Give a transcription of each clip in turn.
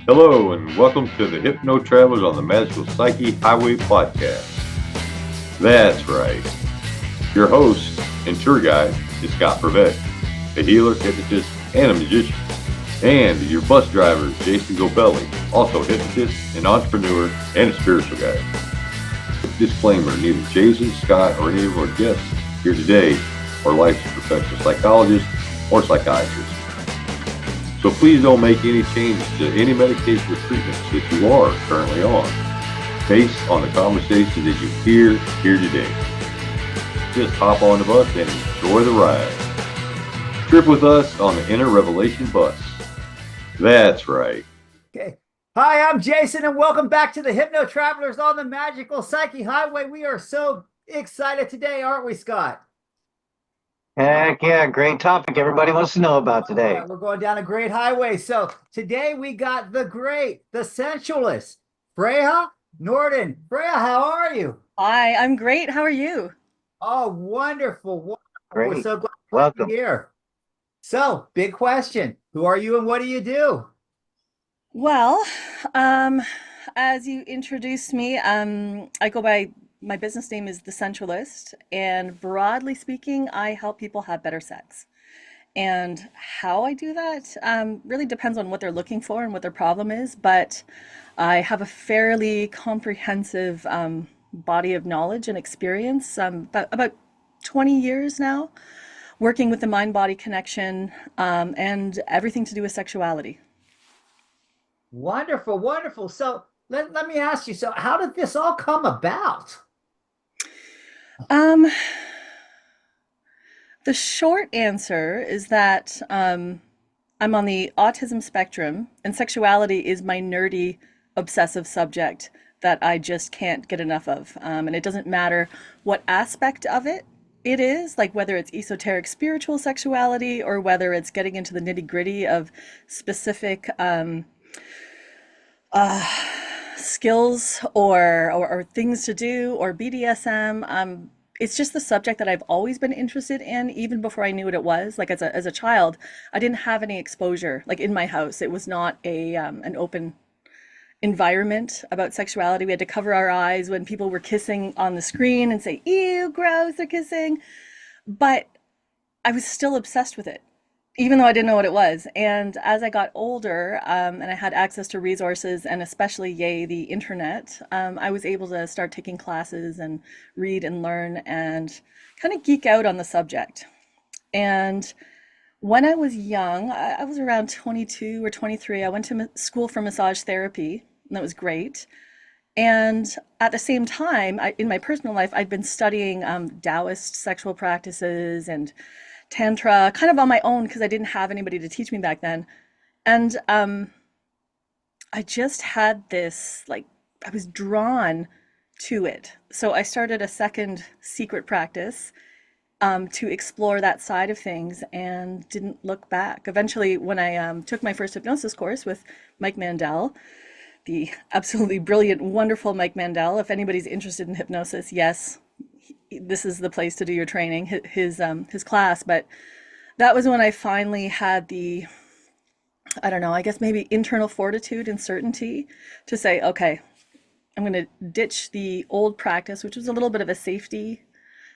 Hello, and welcome to the Hypno Travelers on the Magical Psyche Highway podcast. That's right. Your host and tour guide is Scott Prevet, a healer, hypnotist, and a magician. And your bus driver is Jason Gobelli, also a hypnotist, an entrepreneur, and a spiritual guide. Disclaimer, neither Jason, Scott, or any of our guests here today are licensed professional psychologists or psychiatrists. So please don't make any changes to any medication or treatments that you are currently on based on the conversation that you hear here today. Just hop on the bus and enjoy the ride. Trip with us on the Inner Revelation bus. That's right. Okay. Hi, I'm Jason, and welcome back to the Hypno Travelers on the Magical Psyche Highway. We are so excited today, aren't we, Scott? Heck yeah, great topic everybody wants to know about today. Yeah, we're going down a great highway. So today we got the sensualist, Freja Njorden. Freja, how are you? Hi, I'm great. How are you? Oh, wonderful, wonderful. Great. We're so glad Welcome. you're here. So, big question. Who are you and what do you do? Well, as you introduced me, I go by my business name is The Sensualist, and broadly speaking, I help people have better sex. And how I do that really depends on what they're looking for and what their problem is, but I have a fairly comprehensive body of knowledge and experience, about 20 years now, working with the mind-body connection and everything to do with sexuality. Wonderful, wonderful. So let me ask you, so how did this all come about? Um, the short answer is that I'm on the autism spectrum, and sexuality is my nerdy, obsessive subject that I just can't get enough of. And it doesn't matter what aspect of it is, like whether it's esoteric spiritual sexuality or whether it's getting into the nitty gritty of specific skills or things to do or BDSM. It's just the subject that I've always been interested in, even before I knew what it was. Like as a child, I didn't have any exposure. Like in my house, it was not a an open environment about sexuality. We had to cover our eyes when people were kissing on the screen and say, "Ew, gross, they're kissing." But I was still obsessed with it, even though I didn't know what it was. And as I got older, and I had access to resources and especially, yay, the internet, I was able to start taking classes and read and learn and kind of geek out on the subject. And when I was young, I was around 22 or 23, I went to school for massage therapy, and that was great. And at the same time, in my personal life, I'd been studying Taoist sexual practices and Tantra kind of on my own because I didn't have anybody to teach me back then. And I just had this, like, I was drawn to it. So I started a second secret practice to explore that side of things and didn't look back. Eventually, when I took my first hypnosis course with Mike Mandel, the absolutely brilliant, wonderful Mike Mandel. If anybody's interested in hypnosis, yes, this is the place to do your training, his class. But that was when I finally had the, I don't know, I guess maybe internal fortitude and certainty to say, okay, I'm going to ditch the old practice, which was a little bit of a safety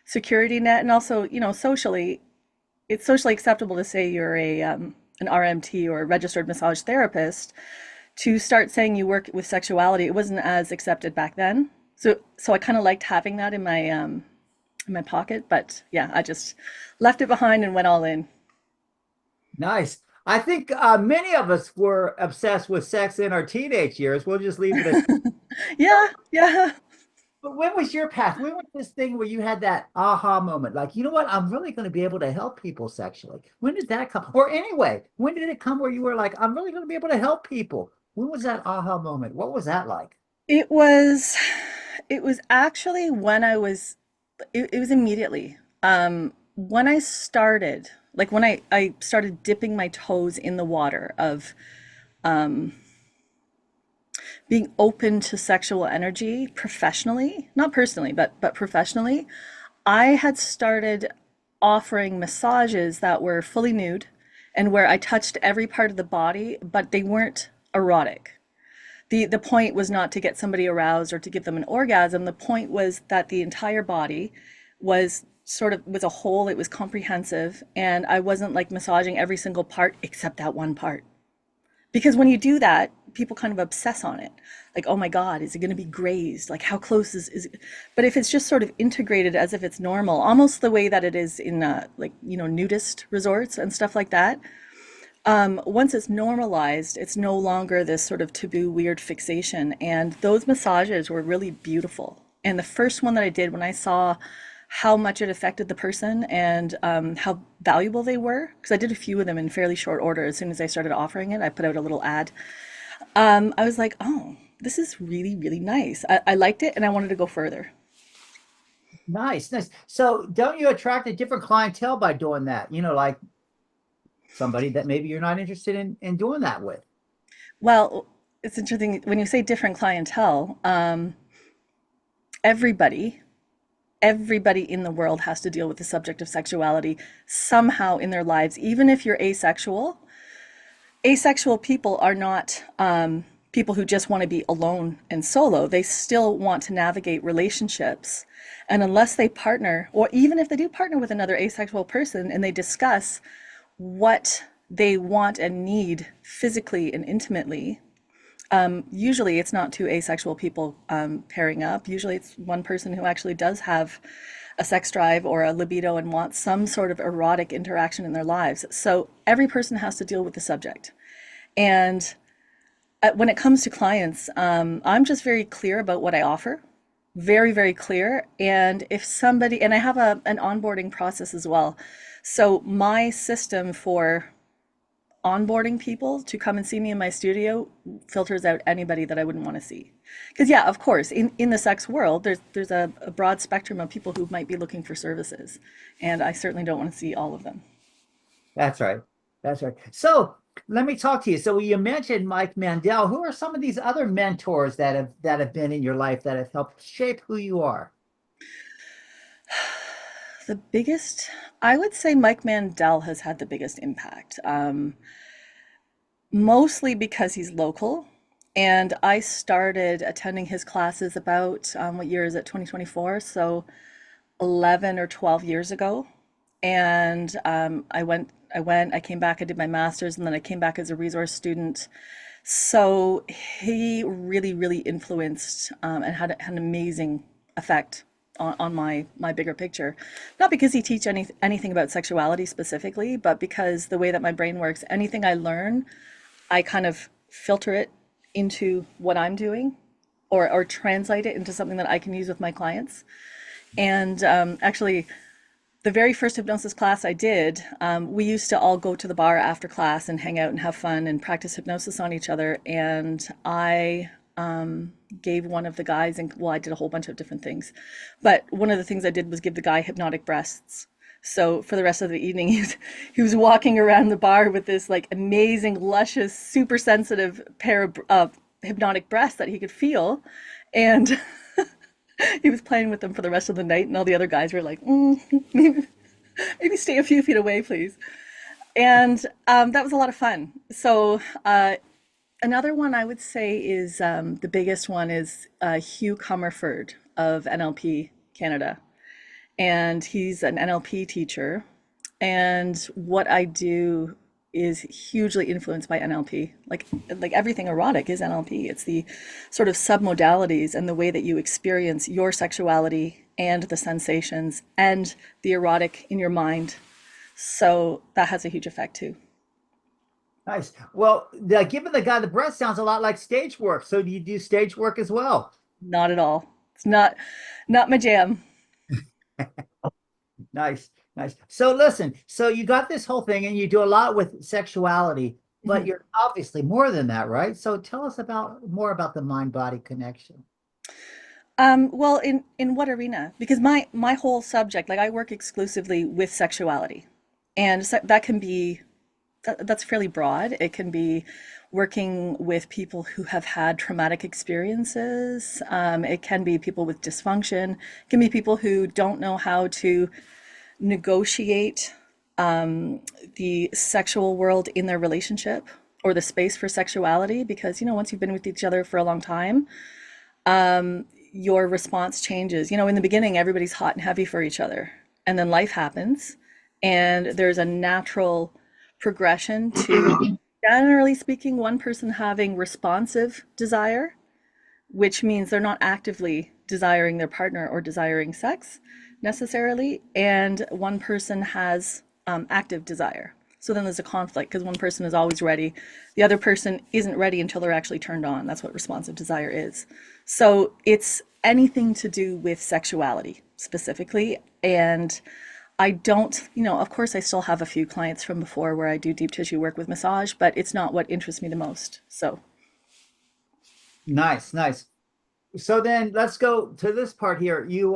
security net, and also, socially, it's socially acceptable to say you're an RMT or a registered massage therapist. To start saying you work with sexuality, it wasn't as accepted back then. So I kind of liked having that in my pocket, but yeah, I just left it behind and went all in. Nice. I think many of us were obsessed with sex in our teenage years. We'll just leave it at. Yeah, yeah. But when was your path? When was this thing where you had that aha moment? Like, you know what? I'm really going to be able to help people sexually. When did that come? Or anyway, when did it come where you were like, I'm really going to be able to help people? When was that aha moment? What was that like? It was it was actually when it was immediately. When I started, like when I started dipping my toes in the water of being open to sexual energy professionally, not personally, but professionally, I had started offering massages that were fully nude and where I touched every part of the body, but they weren't erotic. The point was not to get somebody aroused or to give them an orgasm. The point was that the entire body was a whole, it was comprehensive, and I wasn't like massaging every single part except that one part. Because when you do that, people kind of obsess on it. Like, oh my God, is it going to be grazed? Like, how close is it? But if it's just sort of integrated as if it's normal, almost the way that it is in like, nudist resorts and stuff like that, once it's normalized, it's no longer this sort of taboo, weird fixation. And those massages were really beautiful. And the first one that I did, when I saw how much it affected the person and how valuable they were, because I did a few of them in fairly short order. As soon as I started offering it, I put out a little ad. I was like, oh, this is really, really nice. I liked it and I wanted to go further. Nice, nice. So don't you attract a different clientele by doing that? Like somebody that maybe you're not interested in doing that with. Well, it's interesting when you say different clientele, everybody, everybody in the world has to deal with the subject of sexuality somehow in their lives, even if you're asexual. Asexual people are not people who just want to be alone and solo. They still want to navigate relationships. And unless they partner, or even if they do partner with another asexual person and they discuss what they want and need physically and intimately, usually it's not two asexual people pairing up. Usually it's one person who actually does have a sex drive or a libido and wants some sort of erotic interaction in their lives. So every person has to deal with the subject. And when it comes to clients, I'm just very clear about what I offer, very, very clear. And if somebody, and I have an onboarding process as well. So my system for onboarding people to come and see me in my studio filters out anybody that I wouldn't want to see. Because yeah, of course, in the sex world, there's a broad spectrum of people who might be looking for services. And I certainly don't want to see all of them. That's right. That's right. So let me talk to you. So you mentioned Mike Mandel. Who are some of these other mentors that have been in your life that have helped shape who you are? The biggest, I would say Mike Mandel has had the biggest impact, mostly because he's local. And I started attending his classes about, what year is it, 2024? So 11 or 12 years ago. And I came back, I did my master's, and then I came back as a resource student. So he really, really influenced and had an amazing effect on my bigger picture. Not because he teach anything about sexuality specifically, but because the way that my brain works, anything I learn, I kind of filter it into what I'm doing or translate it into something that I can use with my clients. And actually, the very first hypnosis class I did, we used to all go to the bar after class and hang out and have fun and practice hypnosis on each other. And I gave one of the guys, and well, I did a whole bunch of different things, but one of the things I did was give the guy hypnotic breasts. So for the rest of the evening, he was walking around the bar with this like amazing, luscious, super sensitive pair of hypnotic breasts that he could feel. And he was playing with them for the rest of the night, and all the other guys were like, maybe stay a few feet away, please. And that was a lot of fun. So another one I would say is the biggest one is Hugh Comerford of NLP Canada. And he's an NLP teacher. And what I do is hugely influenced by NLP. Like everything erotic is NLP. It's the sort of submodalities and the way that you experience your sexuality and the sensations and the erotic in your mind. So that has a huge effect too. Nice. Well, giving the guy the breast sounds a lot like stage work. So do you do stage work as well? Not at all. It's not my jam. Nice, nice. So listen, so you got this whole thing and you do a lot with sexuality, but Mhm. you're obviously more than that, right? So tell us more about the mind-body connection. Well, in what arena? Because my whole subject, like I work exclusively with sexuality, and that can be that's fairly broad. It can be working with people who have had traumatic experiences. It can be people with dysfunction. It can be people who don't know how to negotiate the sexual world in their relationship. or the space for sexuality, because, once you've been with each other for a long time, your response changes. In the beginning, everybody's hot and heavy for each other, and then life happens, and there's a natural progression to, generally speaking, one person having responsive desire, which means they're not actively desiring their partner or desiring sex necessarily, and one person has active desire. So then there's a conflict because one person is always ready. The other person isn't ready until they're actually turned on. That's what responsive desire is. So it's anything to do with sexuality specifically. And I don't, of course, I still have a few clients from before where I do deep tissue work with massage, but it's not what interests me the most. So Nice, nice. So then let's go to this part here. You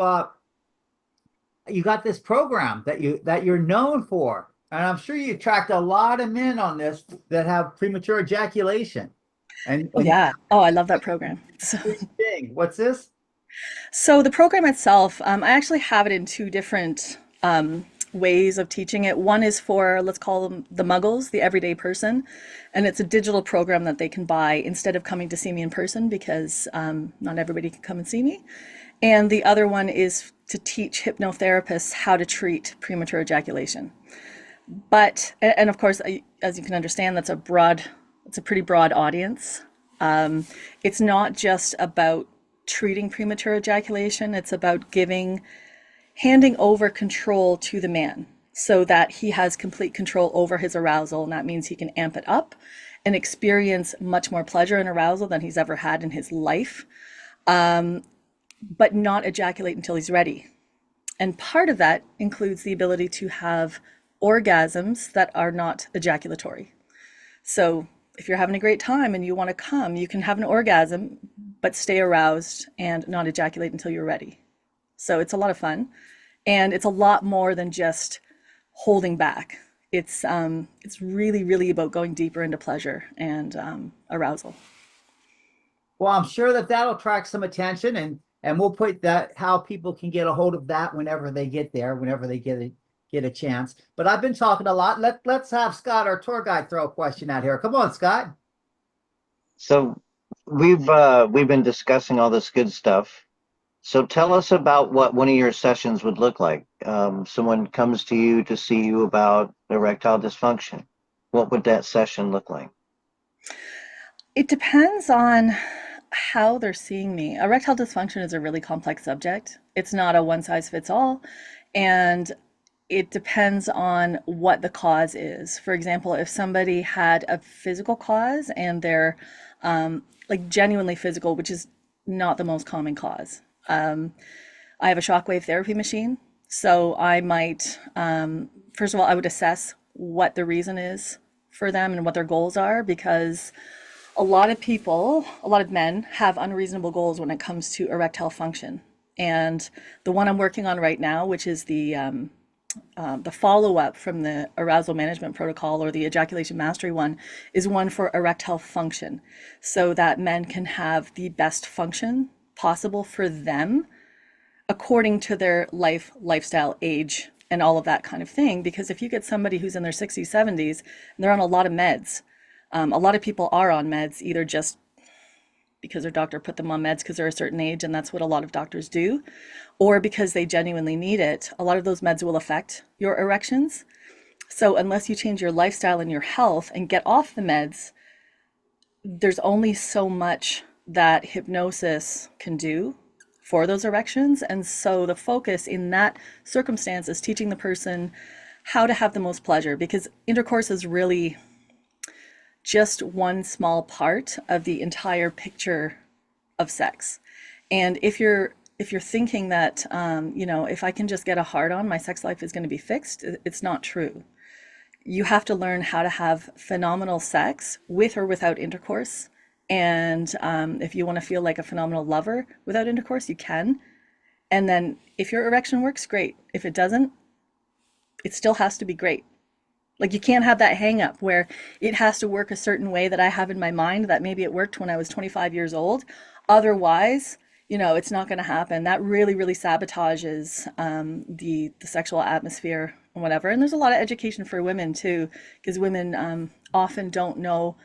got this program that you're known for, and I'm sure you attract a lot of men on this that have premature ejaculation. oh And yeah, oh, I love that program. So, thing, what's this? so the program itself, I actually have it in two different ways of teaching it. One is for, let's call them the muggles, the everyday person, and it's a digital program that they can buy instead of coming to see me in person, because not everybody can come and see me. And the other one is to teach hypnotherapists how to treat premature ejaculation. But, and of course, as you can understand, it's a pretty broad audience. It's not just about treating premature ejaculation, it's about handing over control to the man so that he has complete control over his arousal. And that means he can amp it up and experience much more pleasure and arousal than he's ever had in his life, but not ejaculate until he's ready. And part of that includes the ability to have orgasms that are not ejaculatory. So if you're having a great time and you want to come, you can have an orgasm, but stay aroused and not ejaculate until you're ready. So it's a lot of fun. And it's a lot more than just holding back. It's really, really about going deeper into pleasure and arousal. Well, I'm sure that'll attract some attention, and we'll put that how people can get a hold of that whenever they get there, whenever they get a chance. But I've been talking a lot. Let's have Scott, our tour guide, throw a question out here. Come on, Scott. So we've been discussing all this good stuff. So tell us about what one of your sessions would look like. Someone comes to you to see you about erectile dysfunction. What would that session look like? It depends on how they're seeing me. Erectile dysfunction is a really complex subject. It's not a one size fits all. And it depends on what the cause is. For example, if somebody had a physical cause and they're like genuinely physical, which is not the most common cause. I have a shockwave therapy machine. So I might, first of all, I would assess what the reason is for them and what their goals are, because a lot of men have unreasonable goals when it comes to erectile function. And the one I'm working on right now, which is the follow-up from the arousal management protocol, or the ejaculation mastery one, is one for erectile function, so that men can have the best function possible for them according to their lifestyle, age, and all of that kind of thing. Because if you get somebody who's in their 60s, 70s, and they're on a lot of meds, a lot of people are on meds either just because their doctor put them on meds because they're a certain age, and that's what a lot of doctors do, or because they genuinely need it. A lot of those meds will affect your erections. So unless you change your lifestyle and your health and get off the meds, there's only so much that hypnosis can do for those erections. And so the focus in that circumstance is teaching the person how to have the most pleasure, because intercourse is really just one small part of the entire picture of sex. And if you're thinking that if I can just get a hard on, my sex life is going to be fixed, it's not true. You have to learn how to have phenomenal sex with or without intercourse. And if you want to feel like a phenomenal lover without intercourse, you can. And then if your erection works, great. If it doesn't, it still has to be great. Like, you can't have that hang up where it has to work a certain way that I have in my mind that maybe it worked when I was 25 years old. Otherwise, it's not going to happen. That really, really sabotages the sexual atmosphere and whatever. And there's a lot of education for women too, because women often don't know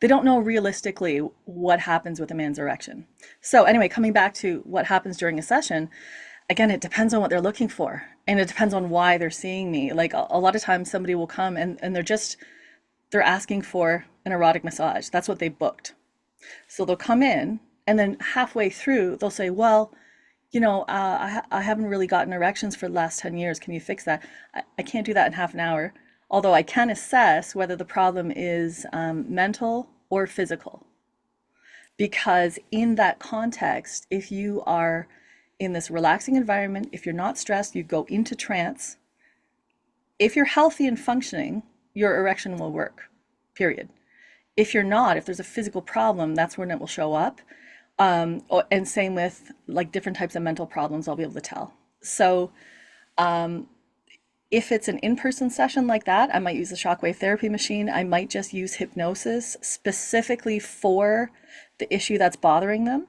They don't know realistically what happens with a man's erection. So anyway, coming back to what happens during a session, again, it depends on what they're looking for, and it depends on why they're seeing me. Like a lot of times somebody will come and they're asking for an erotic massage. That's what they booked. So they'll come in, and then halfway through they'll say, well, I haven't really gotten erections for the last 10 years. Can you fix that? I can't do that in half an hour. Although I can assess whether the problem is mental or physical. Because in that context, if you are in this relaxing environment, if you're not stressed, you go into trance. If you're healthy and functioning, your erection will work, period. If you're not, if there's a physical problem, that's when it will show up. And same with like different types of mental problems, I'll be able to tell. So if it's an in-person session like that, I might use a shockwave therapy machine. I might just use hypnosis specifically for the issue that's bothering them.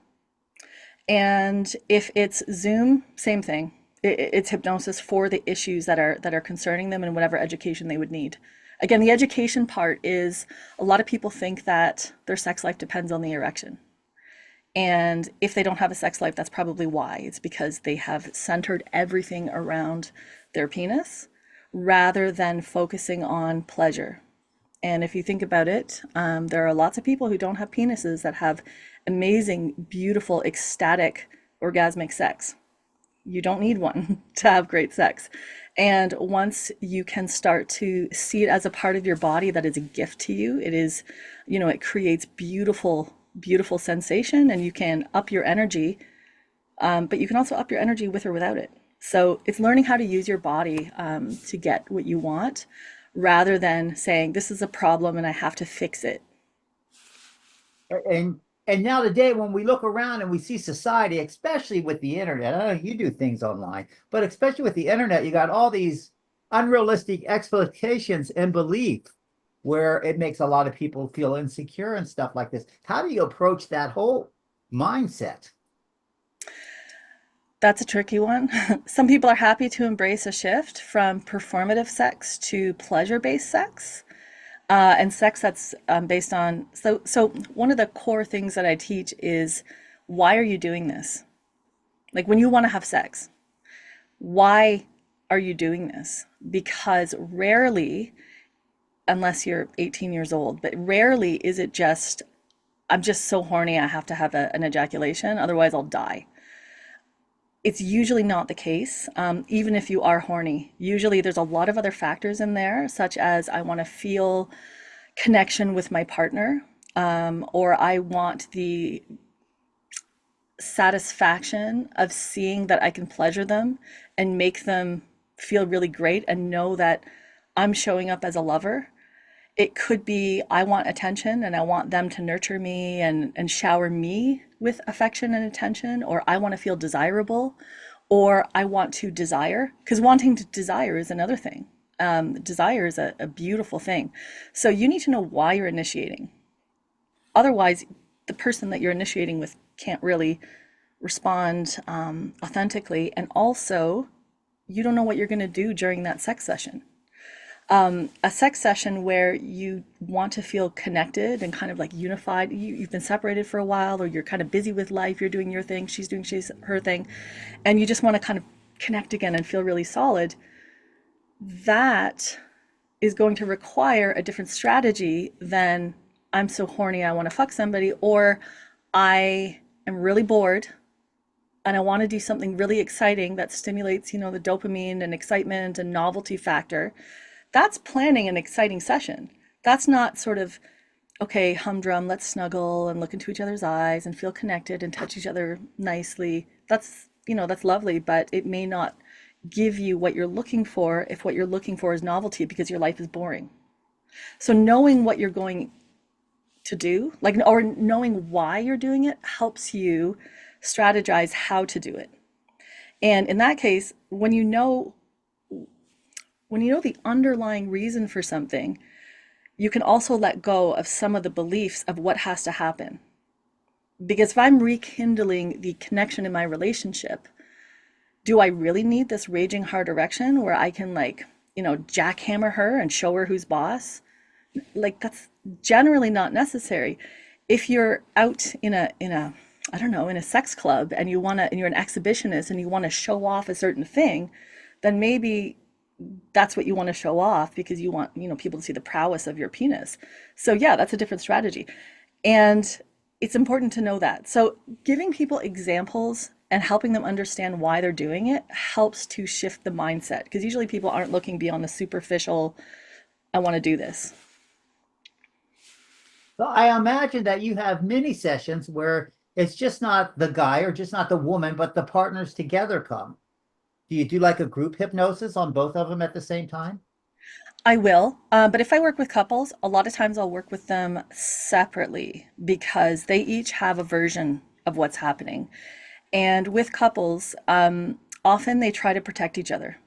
And if it's Zoom, same thing. It's hypnosis for the issues that are concerning them and whatever education they would need. Again, the education part is a lot of people think that their sex life depends on the erection. And if they don't have a sex life, that's probably why. It's because they have centered everything around their penis rather than focusing on pleasure. And if you think about it, there are lots of people who don't have penises that have amazing, beautiful, ecstatic, orgasmic sex. You don't need one to have great sex. And once you can start to see it as a part of your body that is a gift to you, it is, it creates beautiful, beautiful sensation, and you can up your energy, but you can also up your energy with or without it. So it's learning how to use your body to get what you want, rather than saying, this is a problem and I have to fix it. And now today, when we look around and we see society, especially with the internet, I know you do things online, but especially with the internet, you got all these unrealistic expectations and belief where it makes a lot of people feel insecure and stuff like this. How do you approach that whole mindset? That's a tricky one. Some people are happy to embrace a shift from performative sex to pleasure-based sex. And sex that's based on, so one of the core things that I teach is, why are you doing this? Like when you want to have sex, why are you doing this? Because rarely, unless you're 18 years old, but rarely is it just, I'm just so horny, I have to have an ejaculation, otherwise I'll die. It's usually not the case, even if you are horny. Usually there's a lot of other factors in there, such as I want to feel connection with my partner, or I want the satisfaction of seeing that I can pleasure them and make them feel really great and know that I'm showing up as a lover. It could be I want attention and I want them to nurture me and shower me with affection and attention, or I want to feel desirable, or I want to desire, because wanting to desire is another thing. Desire is a beautiful thing. So you need to know why you're initiating. Otherwise, the person that you're initiating with can't really respond authentically. And also, you don't know what you're going to do during that sex session. A sex session where you want to feel connected and kind of like unified, you've been separated for a while, or you're kind of busy with life, you're doing your thing, she's doing her thing, and you just want to kind of connect again and feel really solid, that is going to require a different strategy than I'm so horny I want to fuck somebody, or I am really bored and I want to do something really exciting that stimulates, the dopamine and excitement and novelty factor. That's planning an exciting session. That's not sort of, okay, humdrum, let's snuggle and look into each other's eyes and feel connected and touch each other nicely. That's lovely, but it may not give you what you're looking for if what you're looking for is novelty, because your life is boring. So knowing what you're going to do, or knowing why you're doing it, helps you strategize how to do it. And in that case, when you know the underlying reason for something, you can also let go of some of the beliefs of what has to happen. Because if I'm rekindling the connection in my relationship, do I really need this raging hard erection where I can jackhammer her and show her who's boss? Like that's generally not necessary. If you're out in a I don't know, in a sex club and and you're an exhibitionist and you want to show off a certain thing, then maybe that's what you want to show off because you want, people to see the prowess of your penis. So yeah, that's a different strategy. And it's important to know that. So giving people examples and helping them understand why they're doing it helps to shift the mindset because usually people aren't looking beyond the superficial, I want to do this. So I imagine that you have mini sessions where it's just not the guy or just not the woman, but the partners together come. Do you do like a group hypnosis on both of them at the same time? I will, but if I work with couples, a lot of times I'll work with them separately because they each have a version of what's happening. And with couples, often they try to protect each other.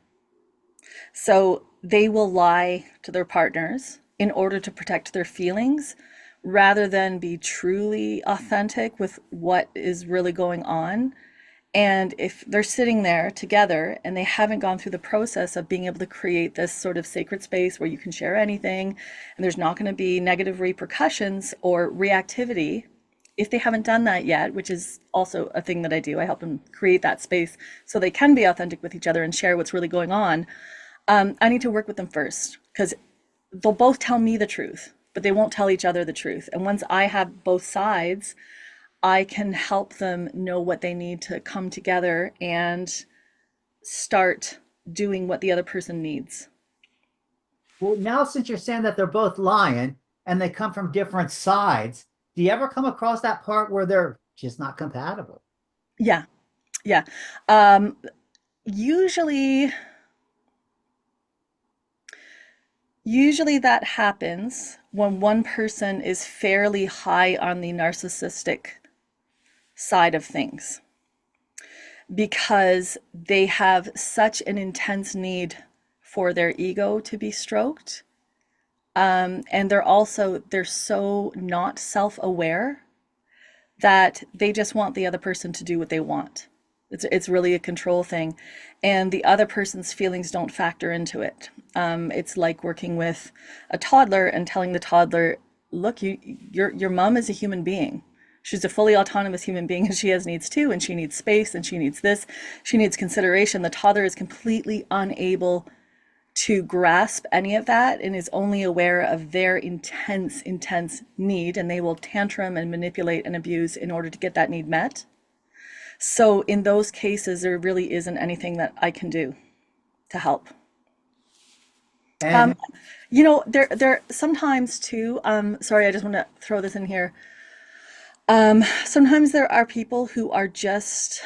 So they will lie to their partners in order to protect their feelings rather than be truly authentic with what is really going on. And if they're sitting there together and they haven't gone through the process of being able to create this sort of sacred space where you can share anything and there's not going to be negative repercussions or reactivity, if they haven't done that yet, which is also a thing that I do, I help them create that space so they can be authentic with each other and share what's really going on. I need to work with them first because they'll both tell me the truth, but they won't tell each other the truth. And once I have both sides, I can help them know what they need to come together and start doing what the other person needs. Well, now since you're saying that they're both lying and they come from different sides, do you ever come across that part where they're just not compatible? Yeah, yeah. Um, usually, usually that happens when one person is fairly high on the narcissistic side of things because they have such an intense need for their ego to be stroked. And they're so not self-aware that they just want the other person to do what they want. It's really a control thing. And the other person's feelings don't factor into it. It's like working with a toddler and telling the toddler, look, your mom is a human being. She's a fully autonomous human being and she has needs too, and she needs space and she needs this, she needs consideration. The toddler is completely unable to grasp any of that and is only aware of their intense need, and they will tantrum and manipulate and abuse in order to get that need met. So in those cases, there really isn't anything that I can do to help. Um, And there sometimes too, sorry, I just want to throw this in here. Sometimes there are people who are just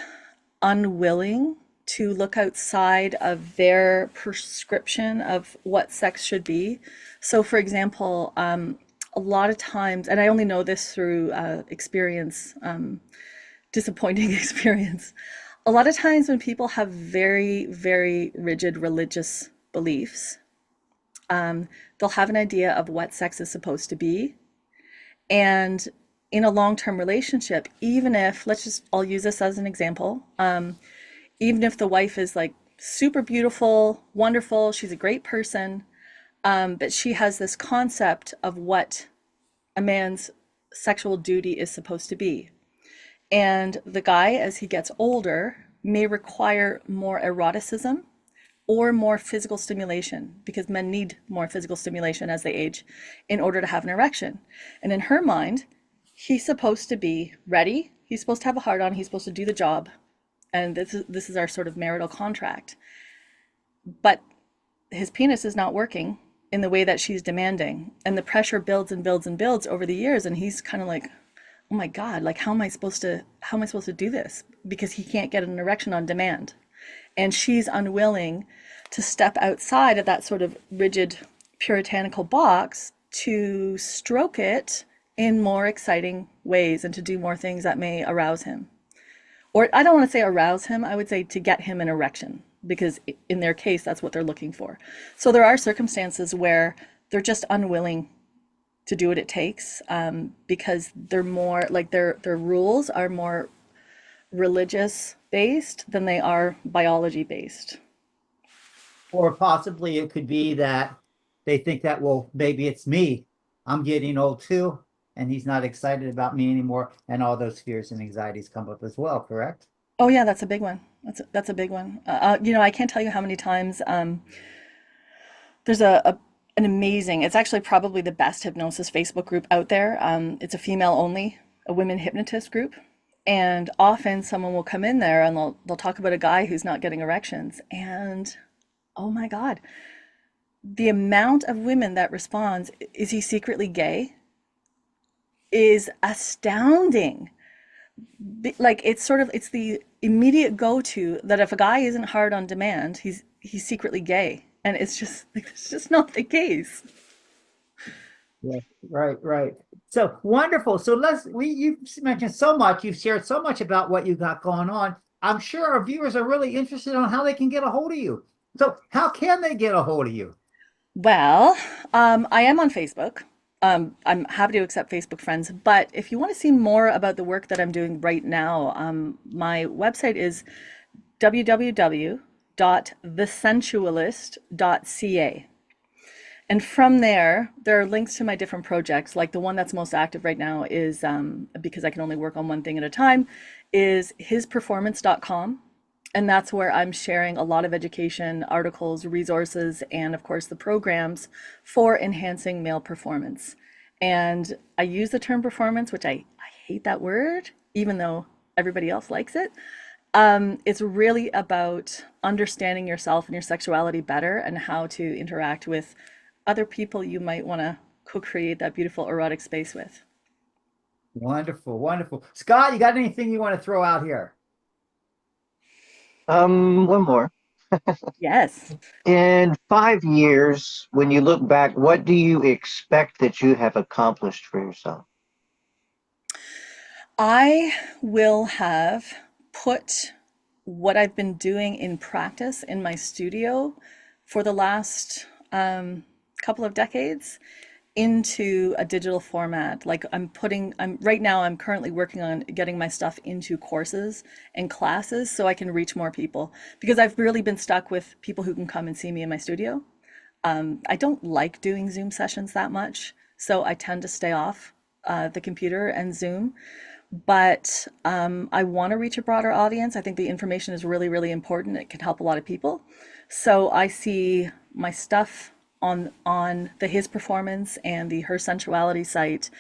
unwilling to look outside of their prescription of what sex should be. So, for example, a lot of times, and I only know this through experience, disappointing experience, a lot of times when people have very, very rigid religious beliefs, they'll have an idea of what sex is supposed to be. And in a long-term relationship, even if, I'll use this as an example, even if the wife is like super beautiful, wonderful, she's a great person, but she has this concept of what a man's sexual duty is supposed to be. And the guy, as he gets older, may require more eroticism or more physical stimulation because men need more physical stimulation as they age in order to have an erection. And in her mind, he's supposed to be ready, he's supposed to have a hard on, he's supposed to do the job. And this is our sort of marital contract. But his penis is not working in the way that she's demanding. And the pressure builds and builds and builds over the years. And he's kind of like, oh my God, like how am I supposed to do this? Because he can't get an erection on demand. And she's unwilling to step outside of that sort of rigid puritanical box to stroke it in more exciting ways and to do more things that may arouse him. Or I don't want to say arouse him, I would say to get him an erection, because in their case, that's what they're looking for. So there are circumstances where they're just unwilling to do what it takes because they're more like their rules are more religious based than they are biology based. or possibly it could be that they think that, well, maybe it's me I'm getting old too, and he's not excited about me anymore, and all those fears and anxieties come up as well, correct? Oh yeah, that's a big one. That's a big one. I can't tell you how many times there's an amazing. It's actually probably the best hypnosis Facebook group out there. It's a female only, a women hypnotist group, and often someone will come in there and they'll talk about a guy who's not getting erections, and oh my God, the amount of women that responds, "Is he secretly gay?" is astounding. Like it's the immediate go-to that if a guy isn't hard on demand, he's secretly gay, and it's just like it's just not the case. Yeah, right, right. So wonderful. So you've mentioned so much, you've shared so much about what you got going on. I'm sure our viewers are really interested on how they can get a hold of you. So how can they get a hold of you? Well, I am on Facebook. I'm happy to accept Facebook friends, but if you want to see more about the work that I'm doing right now, my website is www.thesensualist.ca. And from there are links to my different projects. Like the one that's most active right now is, because I can only work on one thing at a time, is hisperformance.com. And that's where I'm sharing a lot of education, articles, resources, and of course the programs for enhancing male performance. And I use the term performance, which I hate that word, even though everybody else likes it. It's really about understanding yourself and your sexuality better and how to interact with other people you might want to co-create that beautiful erotic space with. Wonderful, wonderful. Scott, you got anything you want to throw out here? One more. Yes. In 5 years, when you look back, what do you expect that you have accomplished for yourself? I will have put what I've been doing in practice in my studio for the last couple of decades into a digital format. Like I'm right now, I'm currently working on getting my stuff into courses and classes so I can reach more people because I've really been stuck with people who can come and see me in my studio. I don't like doing Zoom sessions that much, so I tend to stay off the computer and Zoom. But I want to reach a broader audience. I think the information is really, really important. It can help a lot of people. So I see my stuff on the His Performance and the Her Sensuality site,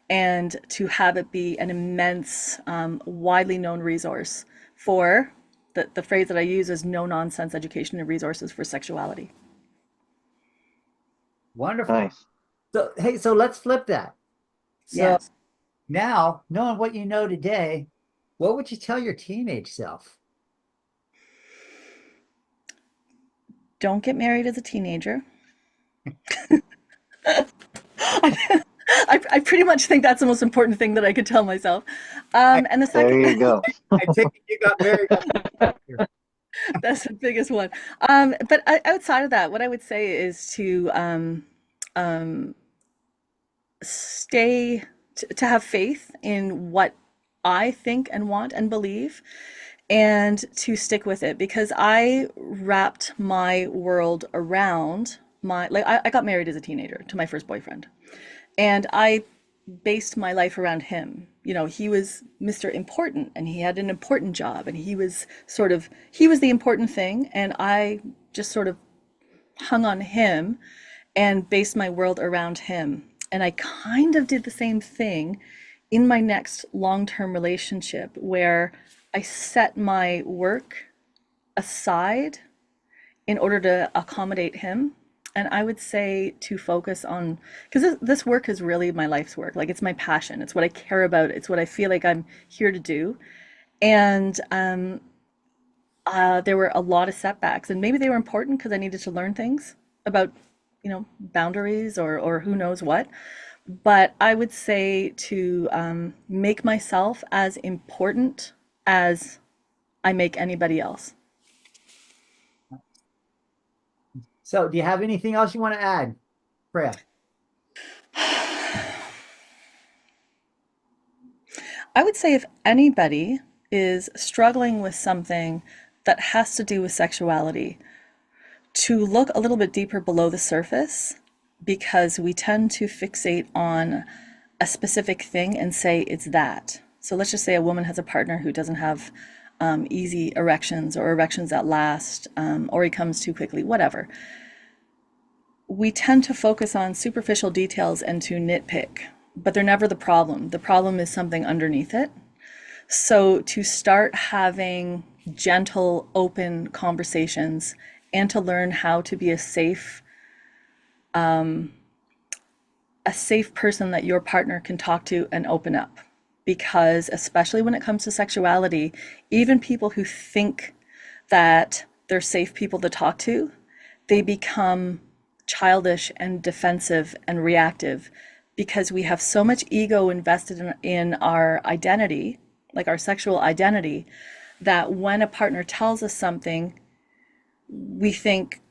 and to have it be an immense, widely known resource for the phrase that I use is no nonsense education and resources for sexuality. Wonderful. Nice. So hey, so let's flip that. So Yes. now, knowing what you know today, what would you tell your teenage self? Don't get married as a teenager. I pretty much think that's the most important thing that I could tell myself. I, And the There second, you go. I take it you got married. that's the biggest one. But outside of that, what I would say is to um, stay, to have faith in what I think and want and believe, and to stick with it because I wrapped my world around I got married as a teenager to my first boyfriend. And I based my life around him. You know, he was Mr. Important and he had an important job and he was the important thing. And I just sort of hung on him and based my world around him. And I kind of did the same thing in my next long term relationship where I set my work aside in order to accommodate him. And I would say to focus on, because this work is really my life's work. Like it's my passion. It's what I care about. It's what I feel like I'm here to do. And there were a lot of setbacks, and maybe they were important because I needed to learn things about, boundaries or who knows what. But I would say to make myself as important as I make anybody else. So do you have anything else you want to add, Freya? I would say if anybody is struggling with something that has to do with sexuality, to look a little bit deeper below the surface because we tend to fixate on a specific thing and say it's that. So let's just say a woman has a partner who doesn't have easy erections or erections that last, or he comes too quickly, whatever. We tend to focus on superficial details and to nitpick, but they're never the problem. The problem is something underneath it. So to start having gentle, open conversations and to learn how to be a safe person that your partner can talk to and open up. Because especially when it comes to sexuality, even people who think that they're safe people to talk to, they become childish and defensive and reactive because we have so much ego invested in our identity, like our sexual identity, that when a partner tells us something, we think,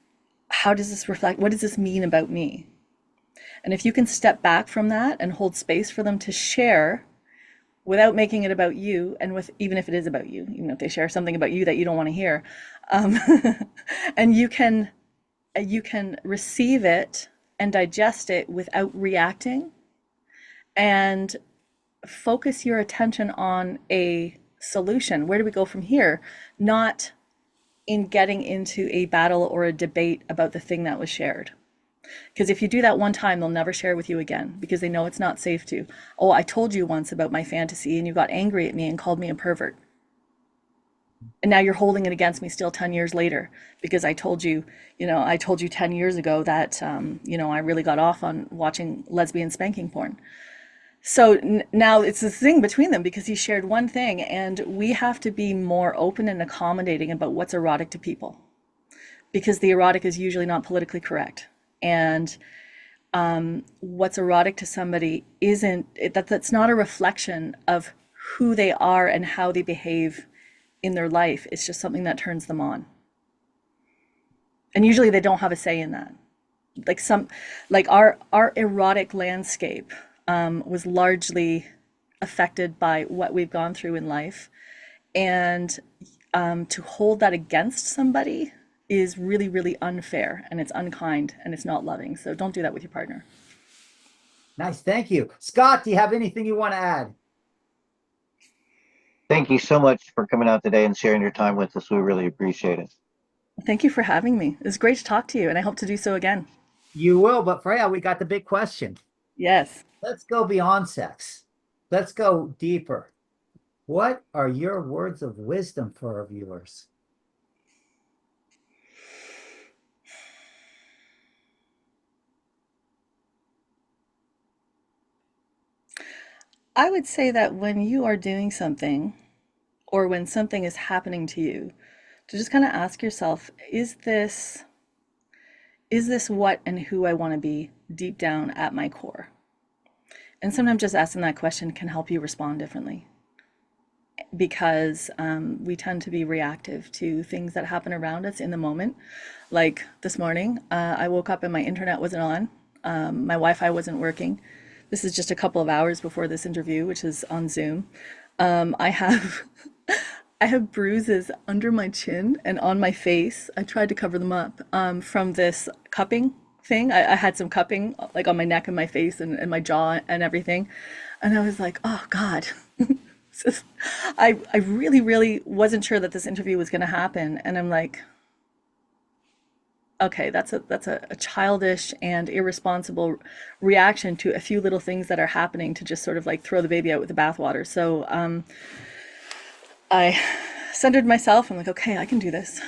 how does this reflect? What does this mean about me? And if you can step back from that and hold space for them to share without making it about you, and with even if it is about you, even if they share something about you that you don't want to hear, um, and you can receive it and digest it without reacting, and focus your attention on a solution. Where do we go from here? Not in getting into a battle or a debate about the thing that was shared. Because if you do that one time, they'll never share with you again because they know it's not safe to. Oh, I told you once about my fantasy and you got angry at me and called me a pervert. And now you're holding it against me still 10 years later because I told you, I told you 10 years ago that, I really got off on watching lesbian spanking porn. So now it's this thing between them because he shared one thing, and we have to be more open and accommodating about what's erotic to people because the erotic is usually not politically correct. And what's erotic to somebody that's not a reflection of who they are and how they behave in their life. It's just something that turns them on. And usually they don't have a say in that. Like our erotic landscape was largely affected by what we've gone through in life. And to hold that against somebody is really, really unfair, and it's unkind, and it's not loving. So don't do that with your partner. Nice. Thank you. Scott, do you have anything you want to add? Thank you so much for coming out today and sharing your time with us. We really appreciate it. Thank you for having me. It was great to talk to you, and I hope to do so again. You will, but Freya, we got the big question. Yes. Let's go beyond sex. Let's go deeper. What are your words of wisdom for our viewers? I would say that when you are doing something or when something is happening to you, to just kind of ask yourself, is this what and who I want to be deep down at my core? And sometimes just asking that question can help you respond differently because we tend to be reactive to things that happen around us in the moment. Like this morning, I woke up and my internet wasn't on, my Wi-Fi wasn't working. This is just a couple of hours before this interview, which is on Zoom. I have I have bruises under my chin and on my face. I tried to cover them up from this cupping thing. I had some cupping like on my neck and my face and my jaw and everything. And I was like, oh God. I really, really wasn't sure that this interview was going to happen. And I'm like, okay, that's a childish and irresponsible reaction to a few little things that are happening to just sort of like throw the baby out with the bathwater. So I centered myself. I'm like, okay, I can do this,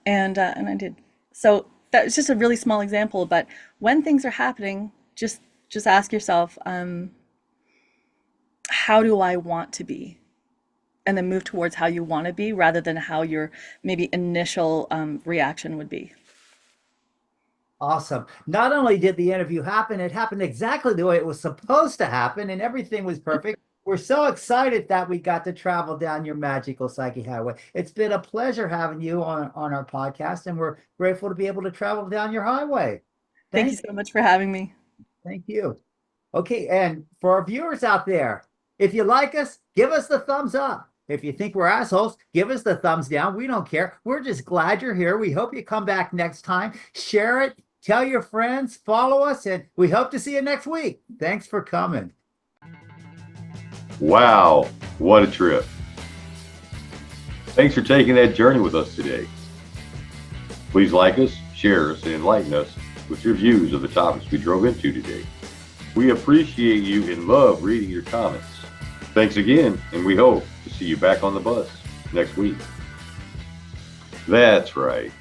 and I did. So that was just a really small example. But when things are happening, just ask yourself, how do I want to be? And then move towards how you want to be rather than how your maybe initial reaction would be. Awesome. Not only did the interview happen, it happened exactly the way it was supposed to happen, and everything was perfect. We're so excited that we got to travel down your magical psyche highway. It's been a pleasure having you on our podcast, and we're grateful to be able to travel down your highway. Thank you so much for having me. Thank you. Okay, and for our viewers out there, if you like us, give us the thumbs up. If you think we're assholes, give us the thumbs down. We don't care. We're just glad you're here. We hope you come back next time. Share it, Tell your friends, follow us, and we hope to see you next week. Thanks for coming. Wow, what a trip. Thanks for taking that journey with us today. Please like us, share us, and enlighten us with your views of the topics we drove into today. We appreciate you and love reading your comments. Thanks again, and we hope to see you back on the bus next week. That's right.